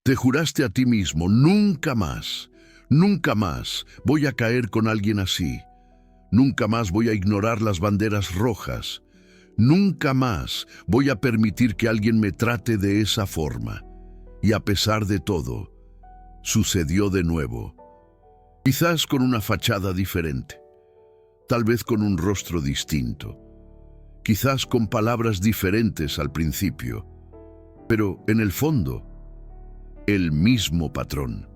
Te juraste a ti mismo, nunca más voy a caer con alguien así. Nunca más voy a ignorar las banderas rojas. Nunca más voy a permitir que alguien me trate de esa forma. Y a pesar de todo, sucedió de nuevo. Quizás con una fachada diferente. Tal vez con un rostro distinto. Quizás con palabras diferentes al principio. Pero en el fondo, el mismo patrón.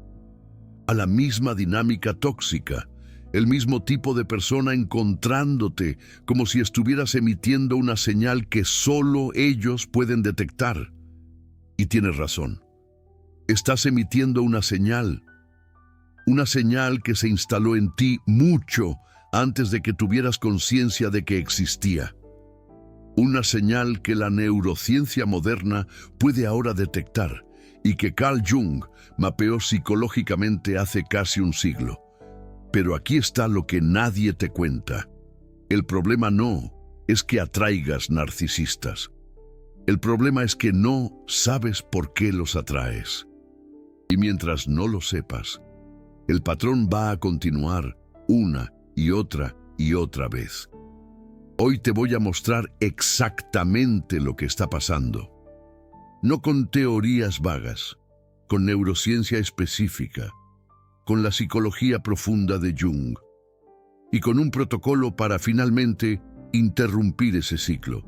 A la misma dinámica tóxica. El mismo tipo de persona encontrándote como si estuvieras emitiendo una señal que solo ellos pueden detectar. Y tienes razón. Estás emitiendo una señal que se instaló en ti mucho antes de que tuvieras conciencia de que existía. Una señal que la neurociencia moderna puede ahora detectar y que Carl Jung mapeó psicológicamente hace casi un siglo. Pero aquí está lo que nadie te cuenta. El problema no es que atraigas narcisistas. El problema es que no sabes por qué los atraes. Y mientras no lo sepas, el patrón va a continuar una y otra vez. Hoy te voy a mostrar exactamente lo que está pasando. No con teorías vagas, con neurociencia específica, con la psicología profunda de Jung y con un protocolo para finalmente interrumpir ese ciclo.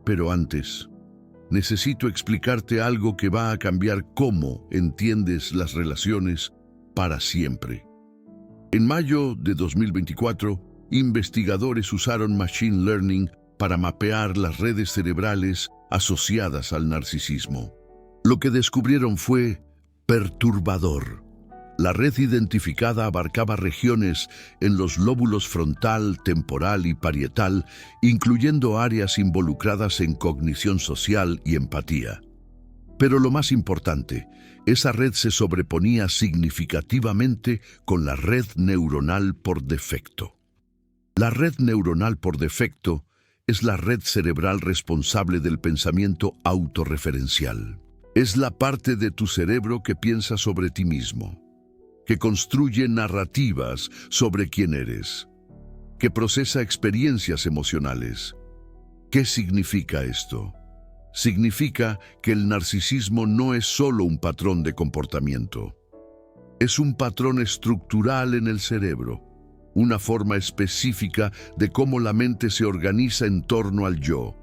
Pero antes, necesito explicarte algo que va a cambiar cómo entiendes las relaciones para siempre. En mayo de 2024, investigadores usaron Machine Learning para mapear las redes cerebrales asociadas al narcisismo. Lo que descubrieron fue perturbador. La red identificada abarcaba regiones en los lóbulos frontal, temporal y parietal, incluyendo áreas involucradas en cognición social y empatía. Pero lo más importante, esa red se sobreponía significativamente con la red neuronal por defecto. La red neuronal por defecto es la red cerebral responsable del pensamiento autorreferencial. Es la parte de tu cerebro que piensa sobre ti mismo, que construye narrativas sobre quién eres, que procesa experiencias emocionales. ¿Qué significa esto? Significa que el narcisismo no es solo un patrón de comportamiento. Es un patrón estructural en el cerebro, una forma específica de cómo la mente se organiza en torno al yo.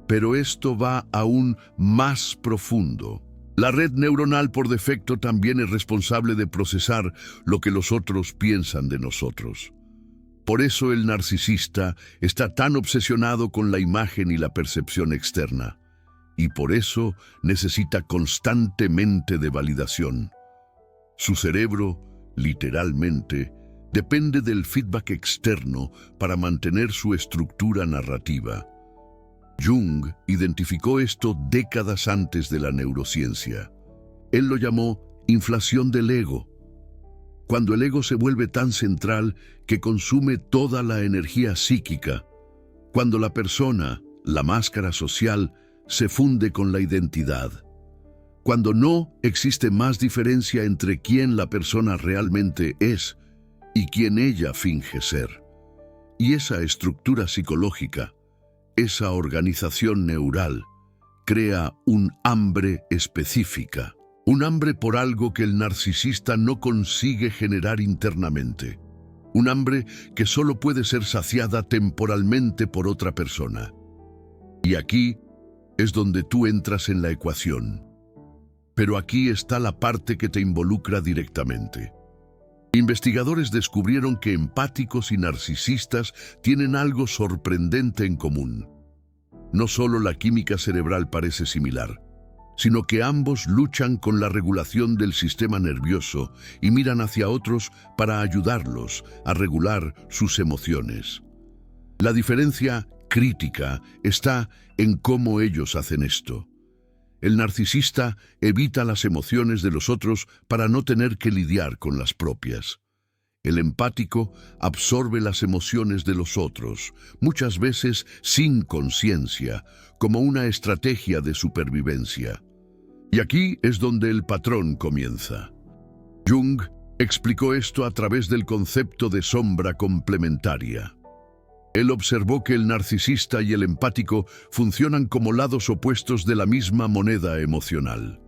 Pero esto va aún más profundo. La red neuronal por defecto también es responsable de procesar lo que los otros piensan de nosotros. Por eso el narcisista está tan obsesionado con la imagen y la percepción externa. Y por eso necesita constantemente de validación. Su cerebro, literalmente, depende del feedback externo para mantener su estructura narrativa. Jung identificó esto décadas antes de la neurociencia. Él lo llamó inflación del ego. Cuando el ego se vuelve tan central que consume toda la energía psíquica, cuando la persona, la máscara social, se funde con la identidad, cuando no existe más diferencia entre quién la persona realmente es y quién ella finge ser. Y esa estructura psicológica, esa organización neural, crea un hambre específica, un hambre por algo que el narcisista no consigue generar internamente, un hambre que solo puede ser saciada temporalmente por otra persona. Y aquí es donde tú entras en la ecuación. Pero aquí está la parte que te involucra directamente. Investigadores descubrieron que empáticos y narcisistas tienen algo sorprendente en común. No solo la química cerebral parece similar, sino que ambos luchan con la regulación del sistema nervioso y miran hacia otros para ayudarlos a regular sus emociones. La diferencia crítica está en cómo ellos hacen esto. El narcisista evita las emociones de los otros para no tener que lidiar con las propias. El empático absorbe las emociones de los otros, muchas veces sin conciencia, como una estrategia de supervivencia. Y aquí es donde el patrón comienza. Jung explicó esto a través del concepto de sombra complementaria. Él observó que el narcisista y el empático funcionan como lados opuestos de la misma moneda emocional.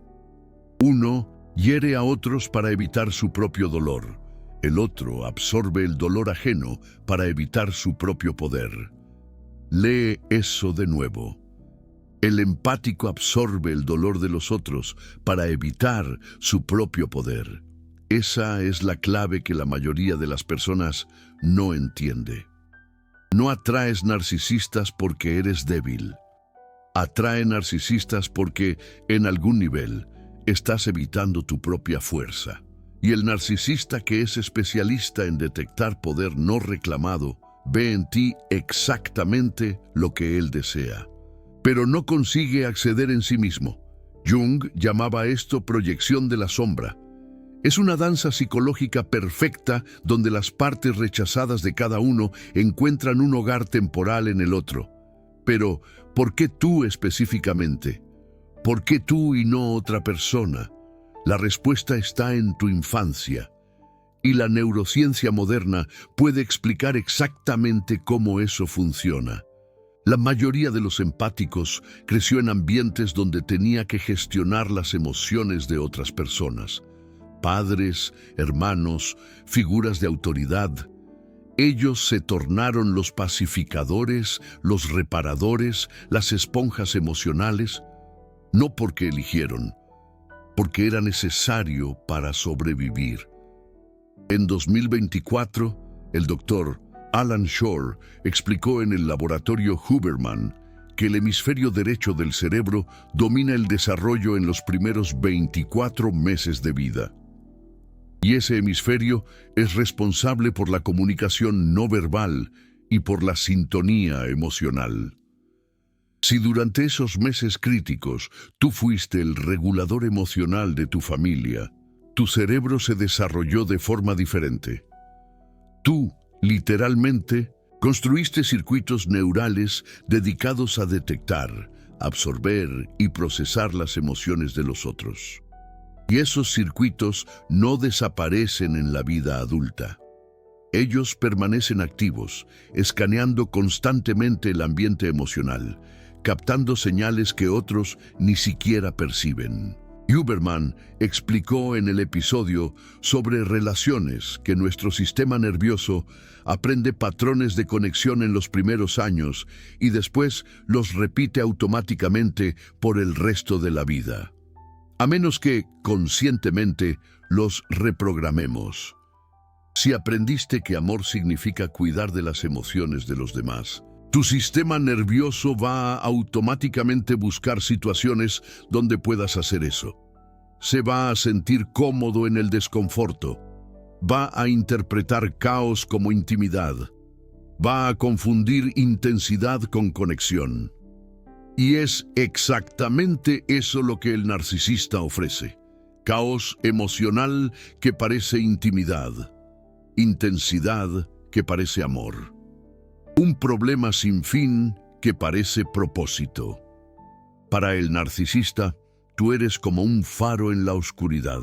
Uno hiere a otros para evitar su propio dolor. El otro absorbe el dolor ajeno para evitar su propio poder. Lee eso de nuevo. El empático absorbe el dolor de los otros para evitar su propio poder. Esa es la clave que la mayoría de las personas no entiende. No atraes narcisistas porque eres débil. Atrae narcisistas porque, en algún nivel, estás evitando tu propia fuerza. Y el narcisista, que es especialista en detectar poder no reclamado, ve en ti exactamente lo que él desea, pero no consigue acceder en sí mismo. Jung llamaba esto proyección de la sombra. Es una danza psicológica perfecta donde las partes rechazadas de cada uno encuentran un hogar temporal en el otro. Pero, ¿por qué tú específicamente? ¿Por qué tú y no otra persona? La respuesta está en tu infancia. Y la neurociencia moderna puede explicar exactamente cómo eso funciona. La mayoría de los empáticos creció en ambientes donde tenía que gestionar las emociones de otras personas. Padres, hermanos, figuras de autoridad. Ellos se tornaron los pacificadores, los reparadores, las esponjas emocionales, no porque eligieron, porque era necesario para sobrevivir. En 2024, el doctor Alan Shore explicó en el laboratorio Huberman que el hemisferio derecho del cerebro domina el desarrollo en los primeros 24 meses de vida. Y ese hemisferio es responsable por la comunicación no verbal y por la sintonía emocional. Si durante esos meses críticos tú fuiste el regulador emocional de tu familia, tu cerebro se desarrolló de forma diferente. Tú, literalmente, construiste circuitos neurales dedicados a detectar, absorber y procesar las emociones de los otros. Y esos circuitos no desaparecen en la vida adulta. Ellos permanecen activos, escaneando constantemente el ambiente emocional, captando señales que otros ni siquiera perciben. Huberman explicó en el episodio sobre relaciones que nuestro sistema nervioso aprende patrones de conexión en los primeros años y después los repite automáticamente por el resto de la vida, a menos que, conscientemente, los reprogramemos. Si aprendiste que amor significa cuidar de las emociones de los demás, tu sistema nervioso va a automáticamente buscar situaciones donde puedas hacer eso. Se va a sentir cómodo en el desconforto. Va a interpretar caos como intimidad. Va a confundir intensidad con conexión. Y es exactamente eso lo que el narcisista ofrece. Caos emocional que parece intimidad. Intensidad que parece amor. Un problema sin fin que parece propósito. Para el narcisista, tú eres como un faro en la oscuridad.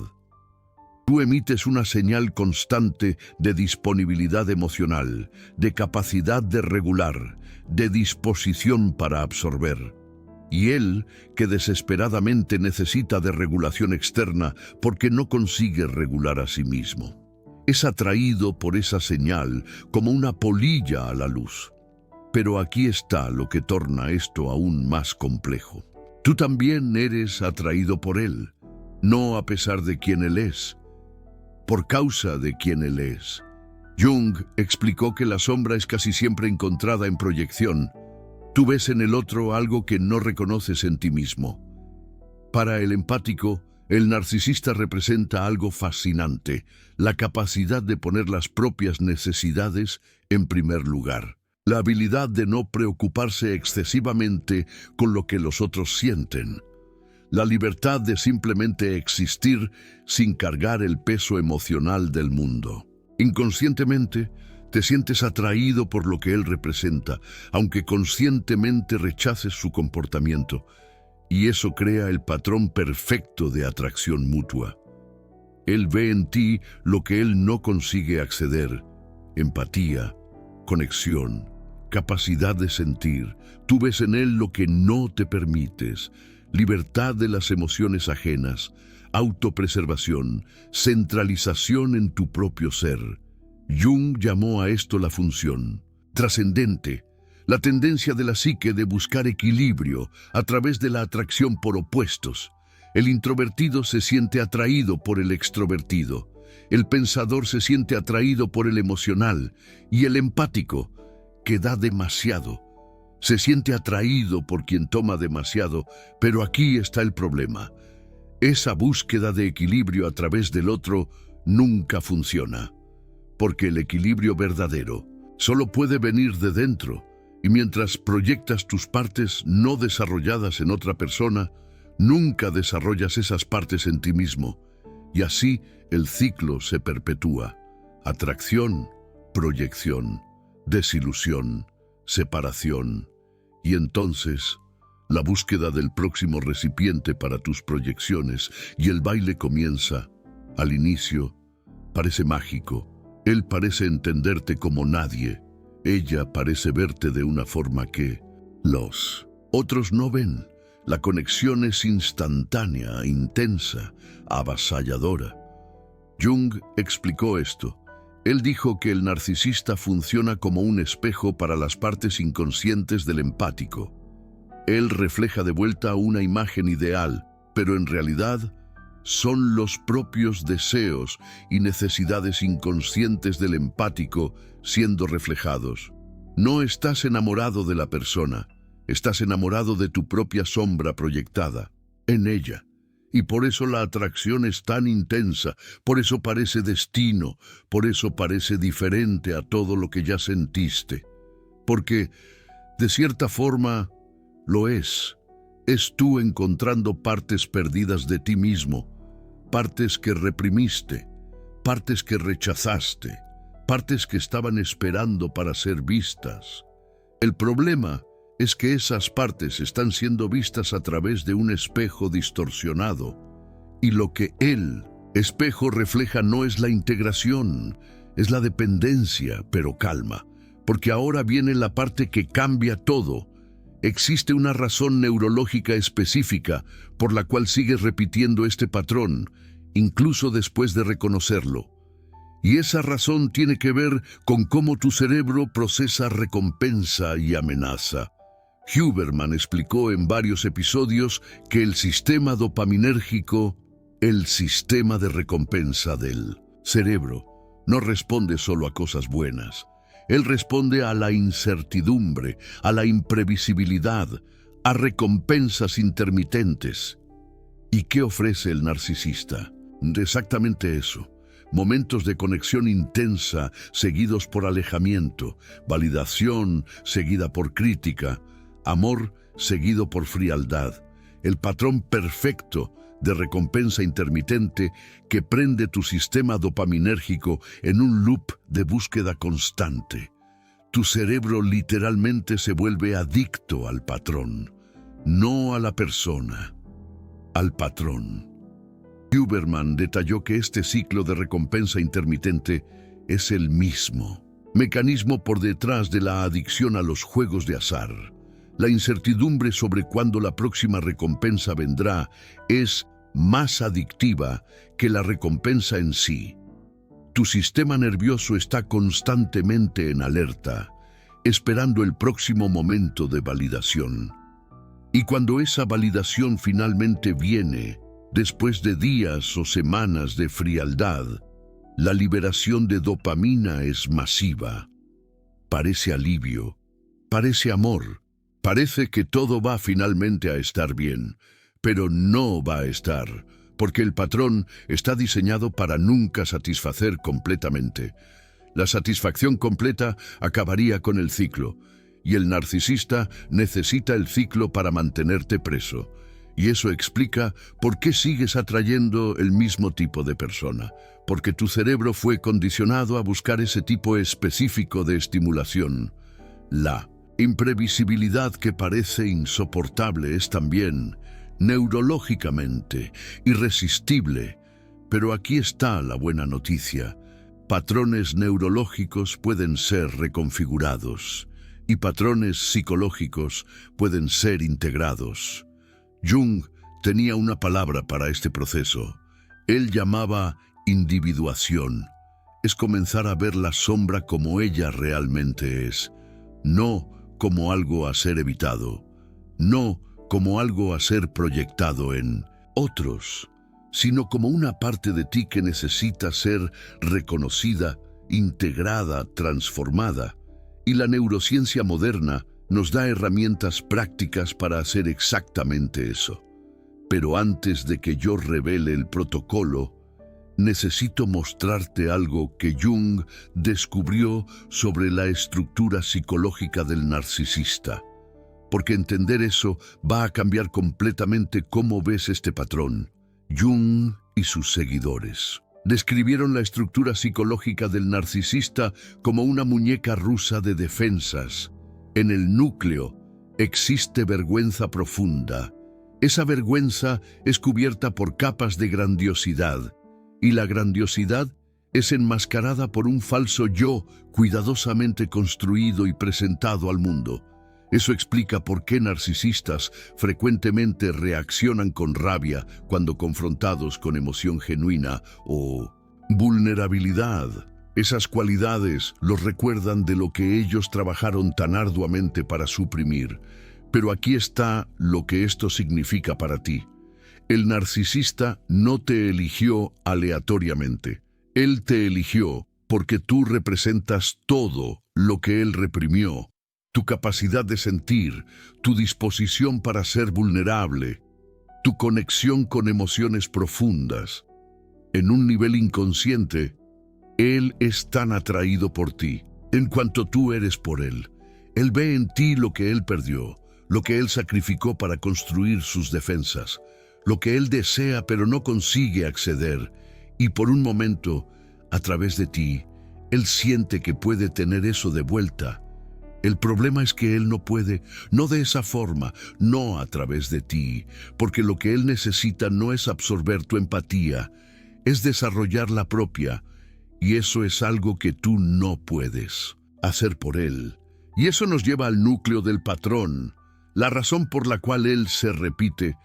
Tú emites una señal constante de disponibilidad emocional, de capacidad de regular, de disposición para absorber. Y él, que desesperadamente necesita de regulación externa porque no consigue regular a sí mismo, es atraído por esa señal como una polilla a la luz. Pero aquí está lo que torna esto aún más complejo. Tú también eres atraído por él, no a pesar de quién él es, por causa de quién él es. Jung explicó que la sombra es casi siempre encontrada en proyección. Tú ves en el otro algo que no reconoces en ti mismo. Para el empático, el narcisista representa algo fascinante, la capacidad de poner las propias necesidades en primer lugar. La habilidad de no preocuparse excesivamente con lo que los otros sienten. La libertad de simplemente existir sin cargar el peso emocional del mundo. Inconscientemente, te sientes atraído por lo que él representa, aunque conscientemente rechaces su comportamiento. Y eso crea el patrón perfecto de atracción mutua. Él ve en ti lo que él no consigue acceder: empatía, conexión, capacidad de sentir. Tú ves en él lo que no te permites: libertad de las emociones ajenas, autopreservación, centralización en tu propio ser. Jung llamó a esto la función trascendente, la tendencia de la psique de buscar equilibrio a través de la atracción por opuestos. El introvertido se siente atraído por el extrovertido, el pensador se siente atraído por el emocional, y el empático, que da demasiado, se siente atraído por quien toma demasiado. Pero aquí está el problema: esa búsqueda de equilibrio a través del otro nunca funciona, porque el equilibrio verdadero solo puede venir de dentro, y mientras proyectas tus partes no desarrolladas en otra persona, nunca desarrollas esas partes en ti mismo, y así el ciclo se perpetúa: atracción, proyección, desilusión, separación, y entonces la búsqueda del próximo recipiente para tus proyecciones, y el baile comienza. Al inicio parece mágico. Él parece entenderte como nadie. Ella parece verte de una forma que los otros no ven. La conexión es instantánea, intensa, avasalladora. Jung explicó esto. Él dijo que el narcisista funciona como un espejo para las partes inconscientes del empático. Él refleja de vuelta una imagen ideal, pero en realidad son los propios deseos y necesidades inconscientes del empático siendo reflejados. No estás enamorado de la persona, estás enamorado de tu propia sombra proyectada en ella. Y por eso la atracción es tan intensa, por eso parece destino, por eso parece diferente a todo lo que ya sentiste. Porque, de cierta forma, lo es. Es tú encontrando partes perdidas de ti mismo, partes que reprimiste, partes que rechazaste, partes que estaban esperando para ser vistas. El problema es que esas partes están siendo vistas a través de un espejo distorsionado, y lo que el espejo refleja no es la integración, es la dependencia. Pero calma, porque ahora viene la parte que cambia todo. Existe una razón neurológica específica por la cual sigues repitiendo este patrón, incluso después de reconocerlo. Y esa razón tiene que ver con cómo tu cerebro procesa recompensa y amenaza. Huberman explicó en varios episodios que el sistema dopaminérgico, el sistema de recompensa del cerebro, no responde solo a cosas buenas. Él responde a la incertidumbre, a la imprevisibilidad, a recompensas intermitentes. ¿Y qué ofrece el narcisista? Exactamente eso. Momentos de conexión intensa seguidos por alejamiento, validación seguida por crítica, amor seguido por frialdad, el patrón perfecto de recompensa intermitente que prende tu sistema dopaminérgico en un loop de búsqueda constante. Tu cerebro literalmente se vuelve adicto al patrón, no a la persona, al patrón. Huberman detalló que este ciclo de recompensa intermitente es el mismo mecanismo por detrás de la adicción a los juegos de azar. La incertidumbre sobre cuándo la próxima recompensa vendrá es más adictiva que la recompensa en sí. Tu sistema nervioso está constantemente en alerta, esperando el próximo momento de validación. Y cuando esa validación finalmente viene, después de días o semanas de frialdad, la liberación de dopamina es masiva. Parece alivio, parece amor, parece que todo va finalmente a estar bien, pero no va a estar, porque el patrón está diseñado para nunca satisfacer completamente. La satisfacción completa acabaría con el ciclo, y el narcisista necesita el ciclo para mantenerte preso. Y eso explica por qué sigues atrayendo el mismo tipo de persona, porque tu cerebro fue condicionado a buscar ese tipo específico de estimulación. La imprevisibilidad que parece insoportable es también neurológicamente, irresistible. Pero aquí está la buena noticia. Patrones neurológicos pueden ser reconfigurados y patrones psicológicos pueden ser integrados. Jung tenía una palabra para este proceso. Él llamaba individuación. Es comenzar a ver la sombra como ella realmente es, no como algo a ser evitado, no como algo a ser proyectado en otros, sino como una parte de ti que necesita ser reconocida, integrada, transformada. Y la neurociencia moderna nos da herramientas prácticas para hacer exactamente eso. Pero antes de que yo revele el protocolo, necesito mostrarte algo que Jung descubrió sobre la estructura psicológica del narcisista, porque entender eso va a cambiar completamente cómo ves este patrón. Jung y sus seguidores describieron la estructura psicológica del narcisista como una muñeca rusa de defensas. En el núcleo existe vergüenza profunda. Esa vergüenza es cubierta por capas de grandiosidad, y la grandiosidad es enmascarada por un falso yo cuidadosamente construido y presentado al mundo. Eso explica por qué narcisistas frecuentemente reaccionan con rabia cuando confrontados con emoción genuina o vulnerabilidad. Esas cualidades los recuerdan de lo que ellos trabajaron tan arduamente para suprimir. Pero aquí está lo que esto significa para ti. El narcisista no te eligió aleatoriamente. Él te eligió porque tú representas todo lo que él reprimió. Tu capacidad de sentir, tu disposición para ser vulnerable, tu conexión con emociones profundas. En un nivel inconsciente, él es tan atraído por ti, en cuanto tú eres por él. Él ve en ti lo que él perdió, lo que él sacrificó para construir sus defensas, lo que él desea pero no consigue acceder, y por un momento, a través de ti, él siente que puede tener eso de vuelta. El problema es que él no puede, no de esa forma, no a través de ti, porque lo que él necesita no es absorber tu empatía, es desarrollar la propia, y eso es algo que tú no puedes hacer por él. Y eso nos lleva al núcleo del patrón, la razón por la cual él se repite.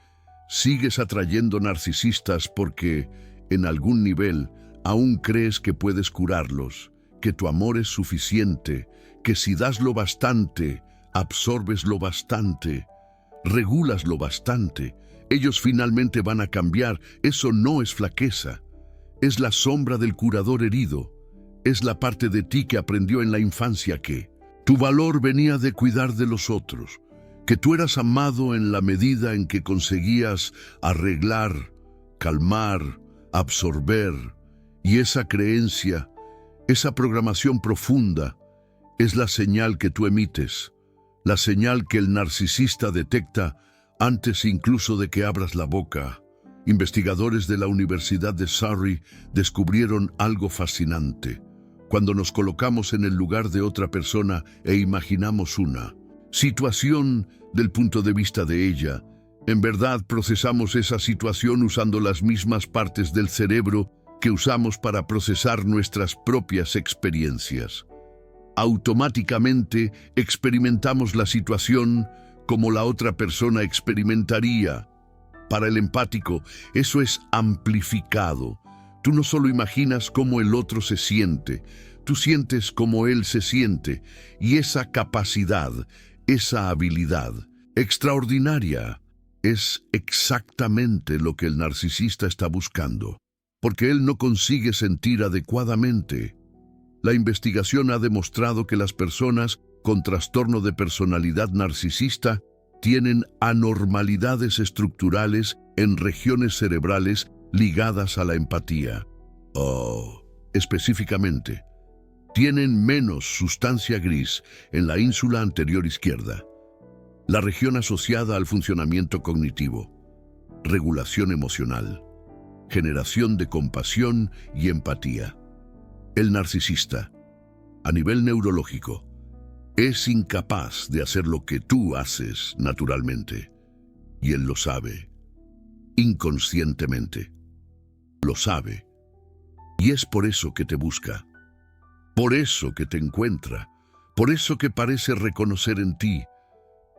Sigues atrayendo narcisistas porque, en algún nivel, aún crees que puedes curarlos, que tu amor es suficiente, que si das lo bastante, absorbes lo bastante, regulas lo bastante, ellos finalmente van a cambiar. Eso no es flaqueza, es la sombra del curador herido, es la parte de ti que aprendió en la infancia que tu valor venía de cuidar de los otros, que tú eras amado en la medida en que conseguías arreglar, calmar, absorber, y esa creencia, esa programación profunda, es la señal que tú emites, la señal que el narcisista detecta antes incluso de que abras la boca. Investigadores de la Universidad de Surrey descubrieron algo fascinante. Cuando nos colocamos en el lugar de otra persona e imaginamos una situación del punto de vista de ella, en verdad procesamos esa situación usando las mismas partes del cerebro que usamos para procesar nuestras propias experiencias. Automáticamente experimentamos la situación como la otra persona experimentaría. Para el empático, eso es amplificado. Tú no solo imaginas cómo el otro se siente, tú sientes cómo él se siente, y esa capacidad, esa habilidad extraordinaria es exactamente lo que el narcisista está buscando, porque él no consigue sentir adecuadamente. La investigación ha demostrado que las personas con trastorno de personalidad narcisista tienen anormalidades estructurales en regiones cerebrales ligadas a la empatía. Específicamente, tienen menos sustancia gris en la ínsula anterior izquierda, la región asociada al funcionamiento cognitivo, regulación emocional, generación de compasión y empatía. El narcisista, a nivel neurológico, es incapaz de hacer lo que tú haces naturalmente, y él lo sabe. inconscientemente. Lo sabe. Y es por eso que te busca. Por eso que te encuentra. Por eso que parece reconocer en ti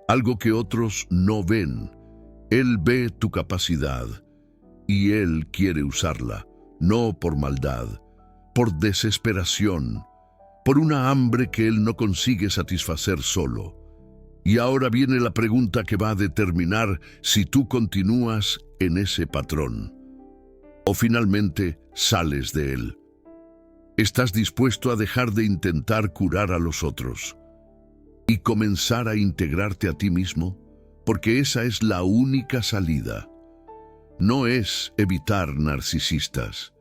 algo que otros no ven. Él ve tu capacidad y Él quiere usarla, no por maldad, por desesperación, por una hambre que Él no consigue satisfacer solo. Y ahora viene la pregunta que va a determinar si tú continúas en ese patrón o finalmente sales de él. ¿Estás dispuesto a dejar de intentar curar a los otros y comenzar a integrarte a ti mismo? Porque esa es la única salida. No es evitar narcisistas,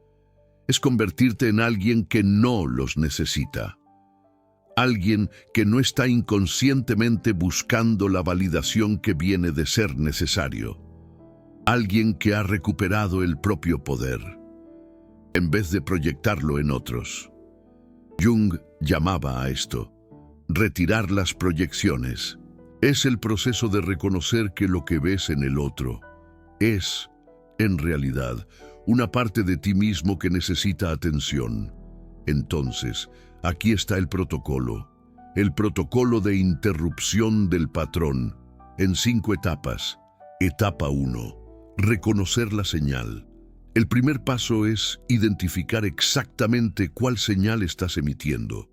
es convertirte en alguien que no los necesita. Alguien que no está inconscientemente buscando la validación que viene de ser necesario. Alguien que ha recuperado el propio poder, en vez de proyectarlo en otros. Jung llamaba a esto retirar las proyecciones. Es el proceso de reconocer que lo que ves en el otro es, en realidad, una parte de ti mismo que necesita atención. Entonces, aquí está el protocolo de interrupción del patrón, en 5 etapas. Etapa 1. Reconocer la señal. El primer paso es identificar exactamente cuál señal estás emitiendo.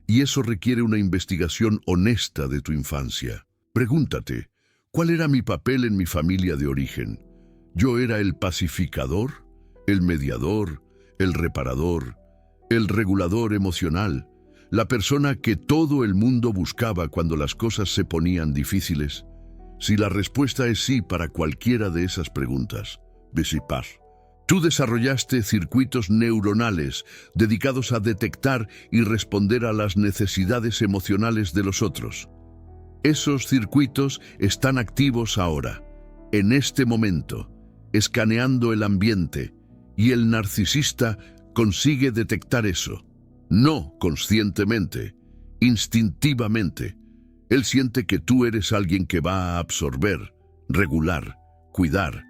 Y eso requiere una investigación honesta de tu infancia. Pregúntate, ¿cuál era mi papel en mi familia de origen? ¿Yo era el pacificador, el mediador, el reparador, el regulador emocional, la persona que todo el mundo buscaba cuando las cosas se ponían difíciles? Si la respuesta es sí para cualquiera de esas preguntas, Besipar, tú desarrollaste circuitos neuronales dedicados a detectar y responder a las necesidades emocionales de los otros. Esos circuitos están activos ahora, en este momento, escaneando el ambiente, y el narcisista consigue detectar eso. No conscientemente, instintivamente. Él siente que tú eres alguien que va a absorber, regular, cuidar.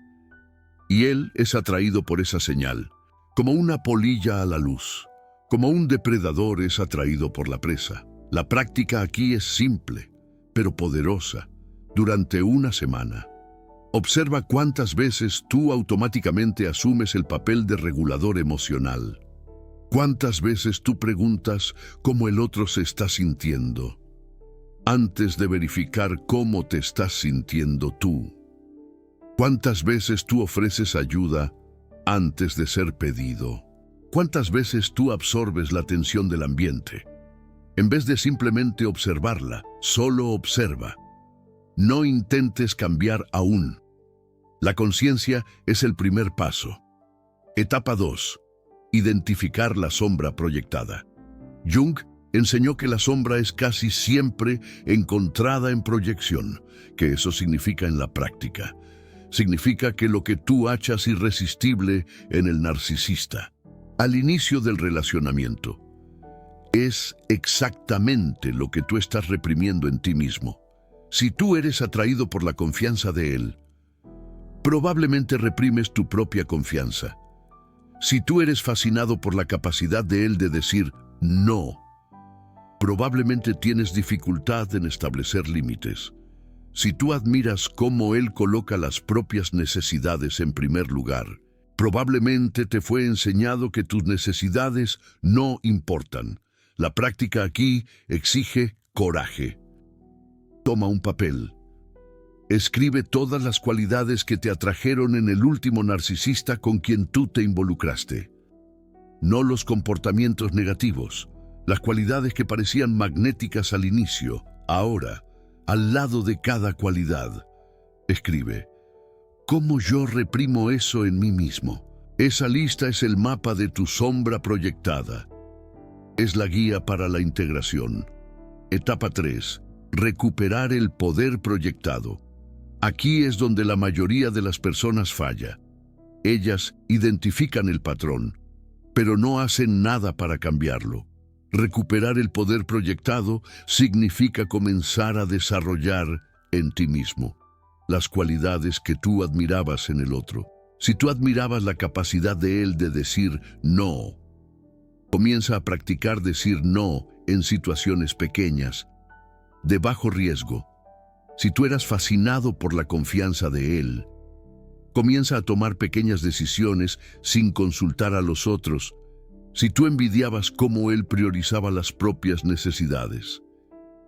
Y él es atraído por esa señal, como una polilla a la luz, como un depredador es atraído por la presa. La práctica aquí es simple, pero poderosa. Durante una semana, observa cuántas veces tú automáticamente asumes el papel de regulador emocional. ¿Cuántas veces tú preguntas cómo el otro se está sintiendo, antes de verificar cómo te estás sintiendo tú? ¿Cuántas veces tú ofreces ayuda antes de ser pedido? ¿Cuántas veces tú absorbes la tensión del ambiente? En vez de simplemente observarla, solo observa. No intentes cambiar aún. La conciencia es el primer paso. Etapa 2. Identificar la sombra proyectada. Jung enseñó que la sombra es casi siempre encontrada en proyección. ¿Qué eso significa en la práctica? Significa que lo que tú hachas irresistible en el narcisista, al inicio del relacionamiento, es exactamente lo que tú estás reprimiendo en ti mismo. Si tú eres atraído por la confianza de él, probablemente reprimes tu propia confianza. Si tú eres fascinado por la capacidad de él de decir no, probablemente tienes dificultad en establecer límites. Si tú admiras cómo él coloca las propias necesidades en primer lugar, probablemente te fue enseñado que tus necesidades no importan. La práctica aquí exige coraje. Toma un papel. Escribe todas las cualidades que te atrajeron en el último narcisista con quien tú te involucraste. No los comportamientos negativos, las cualidades que parecían magnéticas al inicio. Ahora, al lado de cada cualidad, escribe: ¿cómo yo reprimo eso en mí mismo? Esa lista es el mapa de tu sombra proyectada. Es la guía para la integración. Etapa 3. Recuperar el poder proyectado. Aquí es donde la mayoría de las personas falla. Ellas identifican el patrón, pero no hacen nada para cambiarlo. Recuperar el poder proyectado significa comenzar a desarrollar en ti mismo las cualidades que tú admirabas en el otro. Si tú admirabas la capacidad de él de decir no, comienza a practicar decir no en situaciones pequeñas, de bajo riesgo. Si tú eras fascinado por la confianza de él, comienza a tomar pequeñas decisiones sin consultar a los otros. Si tú envidiabas cómo él priorizaba las propias necesidades,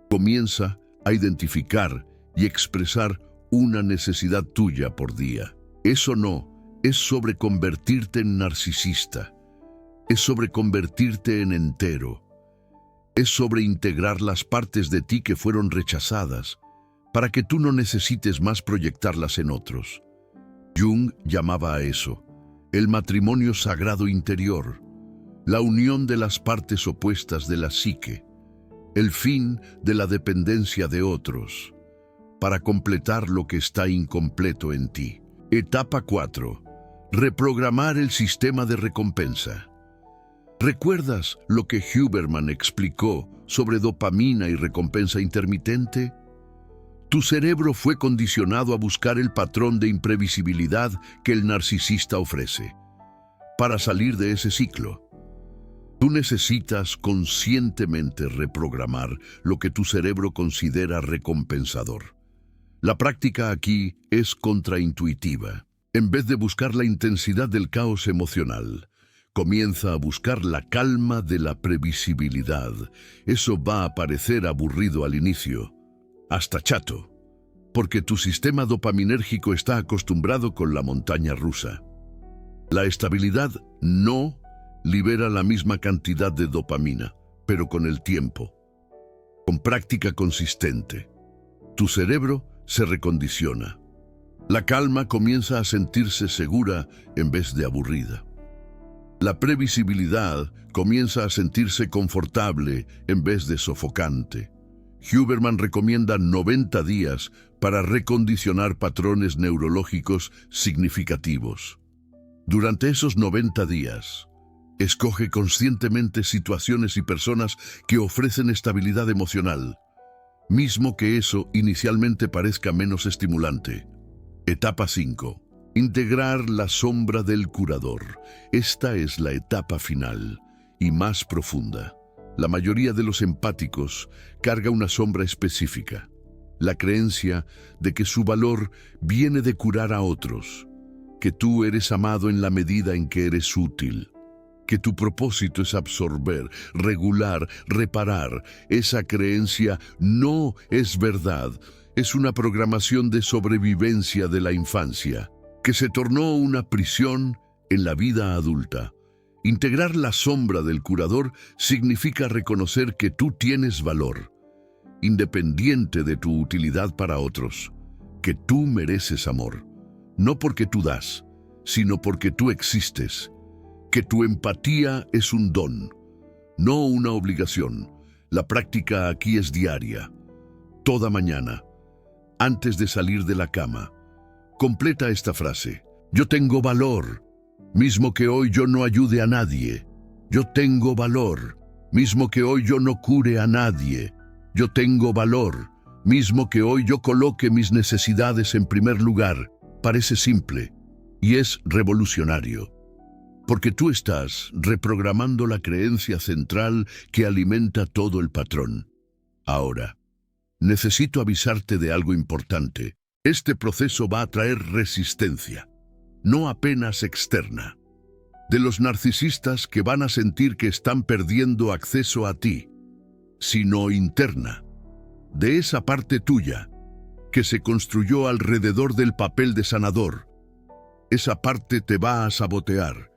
comienza a identificar y expresar una necesidad tuya por día. Eso no es sobre convertirte en narcisista, es sobre convertirte en entero, es sobre integrar las partes de ti que fueron rechazadas para que tú no necesites más proyectarlas en otros. Jung llamaba a eso el matrimonio sagrado interior, la unión de las partes opuestas de la psique, el fin de la dependencia de otros, para completar lo que está incompleto en ti. Etapa 4. Reprogramar el sistema de recompensa. ¿Recuerdas lo que Huberman explicó sobre dopamina y recompensa intermitente? Tu cerebro fue condicionado a buscar el patrón de imprevisibilidad que el narcisista ofrece. Para salir de ese ciclo, tú necesitas conscientemente reprogramar lo que tu cerebro considera recompensador. La práctica aquí es contraintuitiva. En vez de buscar la intensidad del caos emocional, comienza a buscar la calma de la previsibilidad. Eso va a parecer aburrido al inicio, hasta chato, porque tu sistema dopaminérgico está acostumbrado con la montaña rusa. La estabilidad no libera la misma cantidad de dopamina, pero con el tiempo, con práctica consistente, tu cerebro se recondiciona. La calma comienza a sentirse segura en vez de aburrida. La previsibilidad comienza a sentirse confortable en vez de sofocante. Huberman recomienda 90 días para recondicionar patrones neurológicos significativos. Durante esos 90 días, escoge conscientemente situaciones y personas que ofrecen estabilidad emocional, mismo que eso inicialmente parezca menos estimulante. Etapa 5. Integrar la sombra del curador. Esta es la etapa final y más profunda. La mayoría de los empáticos carga una sombra específica, la creencia de que su valor viene de curar a otros, que tú eres amado en la medida en que eres útil, que tu propósito es absorber, regular, reparar. Esa creencia no es verdad, es una programación de sobrevivencia de la infancia, que se tornó una prisión en la vida adulta. Integrar la sombra del curador significa reconocer que tú tienes valor, independiente de tu utilidad para otros, que tú mereces amor, no porque tú das, sino porque tú existes, que tu empatía es un don, no una obligación. La práctica aquí es diaria, toda mañana, antes de salir de la cama. Completa esta frase: yo tengo valor, mismo que hoy yo no ayude a nadie. Yo tengo valor, mismo que hoy yo no cure a nadie. Yo tengo valor, mismo que hoy yo coloque mis necesidades en primer lugar. Parece simple y es revolucionario, porque tú estás reprogramando la creencia central que alimenta todo el patrón. Ahora, necesito avisarte de algo importante. Este proceso va a traer resistencia, no apenas externa, de los narcisistas que van a sentir que están perdiendo acceso a ti, sino interna, de esa parte tuya que se construyó alrededor del papel de sanador. Esa parte te va a sabotear,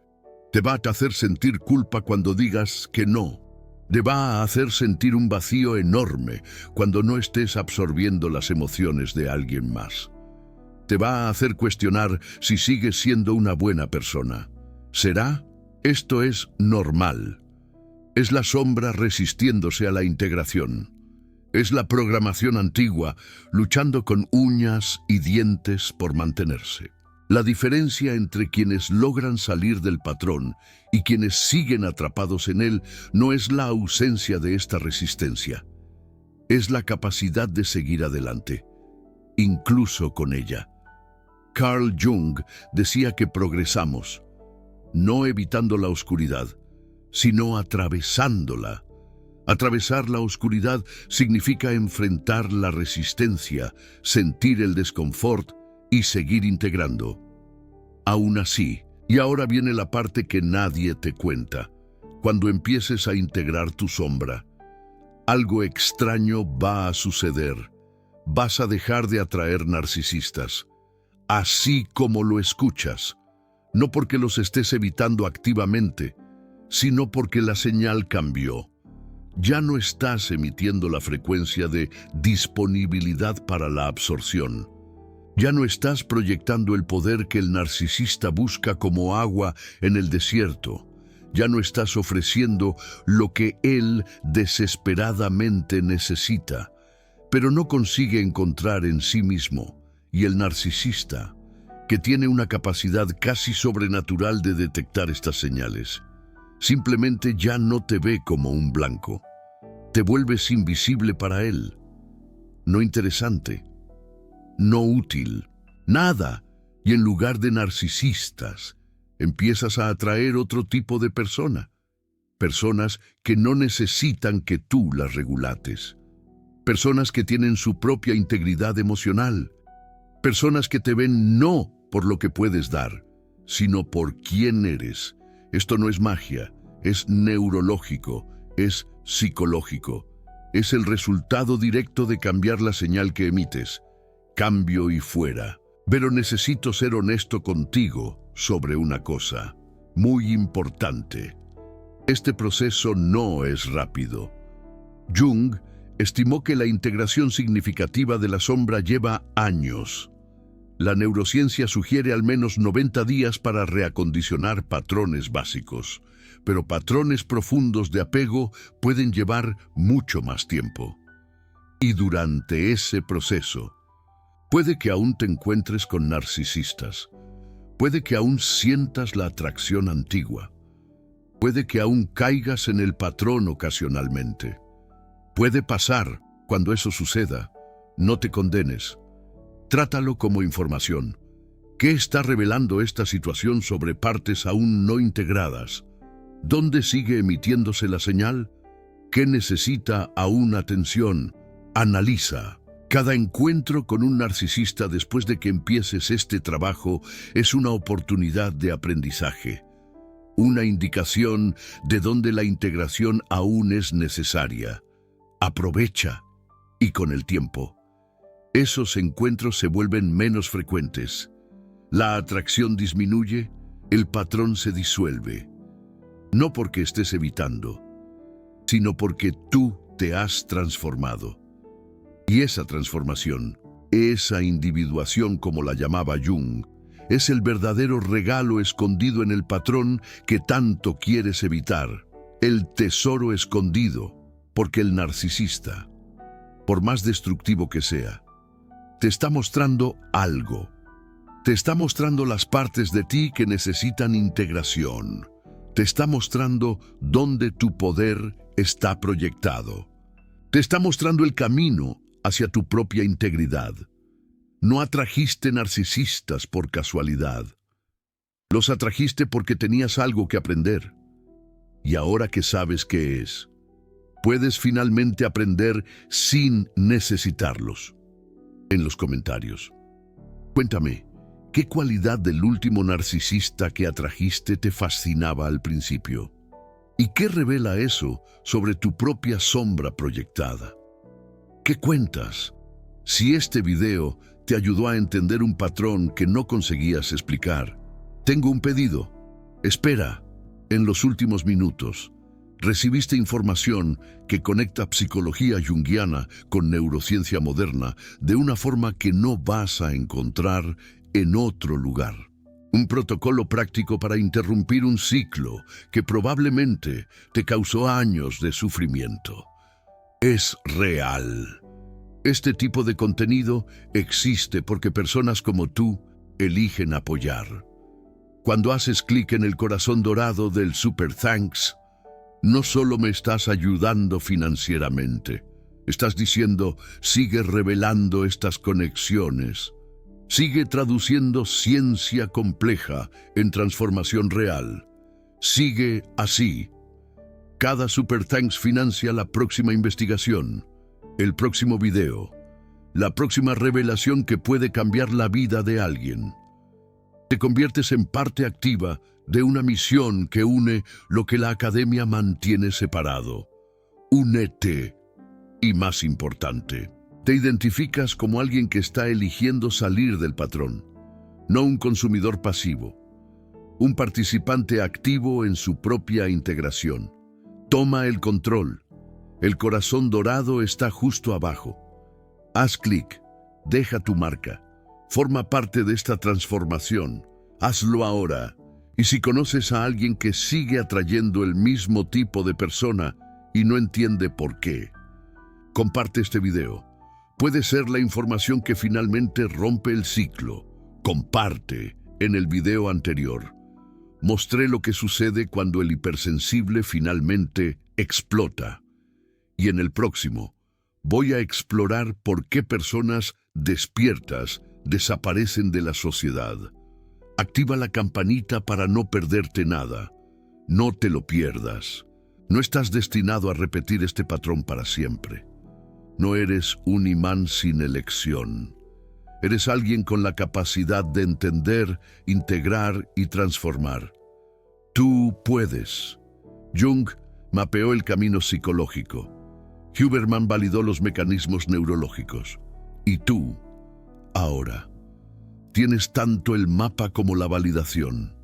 te va a hacer sentir culpa cuando digas que no, te va a hacer sentir un vacío enorme cuando no estés absorbiendo las emociones de alguien más. Te va a hacer cuestionar si sigues siendo una buena persona. ¿Será? Esto es normal. Es la sombra resistiéndose a la integración. Es la programación antigua luchando con uñas y dientes por mantenerse. La diferencia entre quienes logran salir del patrón y quienes siguen atrapados en él no es la ausencia de esta resistencia, es la capacidad de seguir adelante, incluso con ella. Carl Jung decía que progresamos, no evitando la oscuridad, sino atravesándola. Atravesar la oscuridad significa enfrentar la resistencia, sentir el desconfort y seguir integrando. Aún así, y ahora viene la parte que nadie te cuenta, cuando empieces a integrar tu sombra, algo extraño va a suceder. Vas a dejar de atraer narcisistas, así como lo escuchas, no porque los estés evitando activamente, sino porque la señal cambió. Ya no estás emitiendo la frecuencia de disponibilidad para la absorción. Ya no estás proyectando el poder que el narcisista busca como agua en el desierto. Ya no estás ofreciendo lo que él desesperadamente necesita, pero no consigue encontrar en sí mismo. Y el narcisista, que tiene una capacidad casi sobrenatural de detectar estas señales, simplemente ya no te ve como un blanco. Te vuelves invisible para él. No interesante, no útil, nada. Y en lugar de narcisistas, empiezas a atraer otro tipo de persona. Personas que no necesitan que tú las regulates. Personas que tienen su propia integridad emocional. Personas que te ven no por lo que puedes dar, sino por quién eres. Esto no es magia, es neurológico, es psicológico. Es el resultado directo de cambiar la señal que emites. Cambio y fuera. Pero necesito ser honesto contigo sobre una cosa muy importante. Este proceso no es rápido. Jung estimó que la integración significativa de la sombra lleva años. La neurociencia sugiere al menos 90 días para reacondicionar patrones básicos, pero patrones profundos de apego pueden llevar mucho más tiempo. Y durante ese proceso, puede que aún te encuentres con narcisistas, puede que aún sientas la atracción antigua, puede que aún caigas en el patrón ocasionalmente. Puede pasar. Cuando eso suceda, no te condenes. Trátalo como información. ¿Qué está revelando esta situación sobre partes aún no integradas? ¿Dónde sigue emitiéndose la señal? ¿Qué necesita aún atención? Analiza. Cada encuentro con un narcisista después de que empieces este trabajo es una oportunidad de aprendizaje. Una indicación de dónde la integración aún es necesaria. Aprovecha. Y con el tiempo, esos encuentros se vuelven menos frecuentes. La atracción disminuye, el patrón se disuelve. No porque estés evitando, sino porque tú te has transformado. Y esa transformación, esa individuación como la llamaba Jung, es el verdadero regalo escondido en el patrón que tanto quieres evitar. El tesoro escondido, porque el narcisista, por más destructivo que sea, te está mostrando algo. Te está mostrando las partes de ti que necesitan integración. Te está mostrando dónde tu poder está proyectado. Te está mostrando el camino hacia tu propia integridad. No atrajiste narcisistas por casualidad. Los atrajiste porque tenías algo que aprender. Y ahora que sabes qué es, puedes finalmente aprender sin necesitarlos. En los comentarios, cuéntame, ¿qué cualidad del último narcisista que atrajiste te fascinaba al principio? ¿Y qué revela eso sobre tu propia sombra proyectada? ¿Qué cuentas? Si este video te ayudó a entender un patrón que no conseguías explicar, tengo un pedido. Espera, en los últimos minutos, recibiste información que conecta psicología junguiana con neurociencia moderna de una forma que no vas a encontrar en otro lugar. Un protocolo práctico para interrumpir un ciclo que probablemente te causó años de sufrimiento. Es real. Este tipo de contenido existe porque personas como tú eligen apoyar. Cuando haces clic en el corazón dorado del Super Thanks, no solo me estás ayudando financieramente, Estás diciendo, sigue revelando estas conexiones. Sigue traduciendo ciencia compleja en transformación real. Sigue así. Cada Super Thanks financia la próxima investigación, el próximo video, la próxima revelación que puede cambiar la vida de alguien. Te conviertes en parte activa de una misión que une lo que la academia mantiene separado. Únete. Y más importante, te identificas como alguien que está eligiendo salir del patrón, no un consumidor pasivo, un participante activo en su propia integración. Toma el control. El corazón dorado está justo abajo. Haz clic, deja tu marca, forma parte de esta transformación. Hazlo ahora. Y si conoces a alguien que sigue atrayendo el mismo tipo de persona y no entiende por qué, comparte este video. Puede ser la información que finalmente rompe el ciclo. Comparte. En el video anterior mostré lo que sucede cuando el hipersensible finalmente explota. Y en el próximo voy a explorar por qué personas despiertas desaparecen de la sociedad. Activa la campanita para no perderte nada. No te lo pierdas. No estás destinado a repetir este patrón para siempre. No eres un imán sin elección. Eres alguien con la capacidad de entender, integrar y transformar. Tú puedes. Jung mapeó el camino psicológico. Huberman validó los mecanismos neurológicos. Y tú, ahora, tienes tanto el mapa como la validación.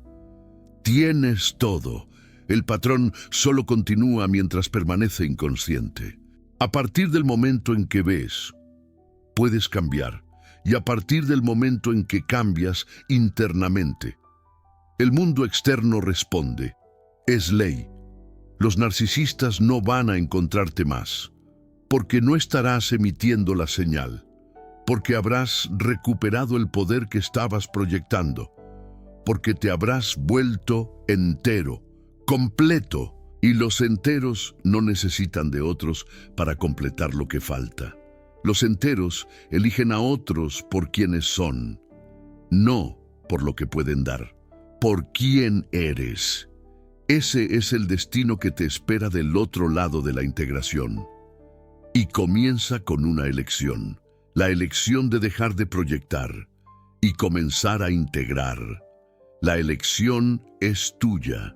Tienes todo. El patrón solo continúa mientras permanece inconsciente. A partir del momento en que ves, puedes cambiar. Y a partir del momento en que cambias internamente, el mundo externo responde. Es ley. Los narcisistas no van a encontrarte más, porque no estarás emitiendo la señal, porque habrás recuperado el poder que estabas proyectando, porque te habrás vuelto entero, completo. Y los enteros no necesitan de otros para completar lo que falta. Los enteros eligen a otros por quienes son, no por lo que pueden dar, por quién eres. Ese es el destino que te espera del otro lado de la integración. Y comienza con una elección, la elección de dejar de proyectar y comenzar a integrar. La elección es tuya.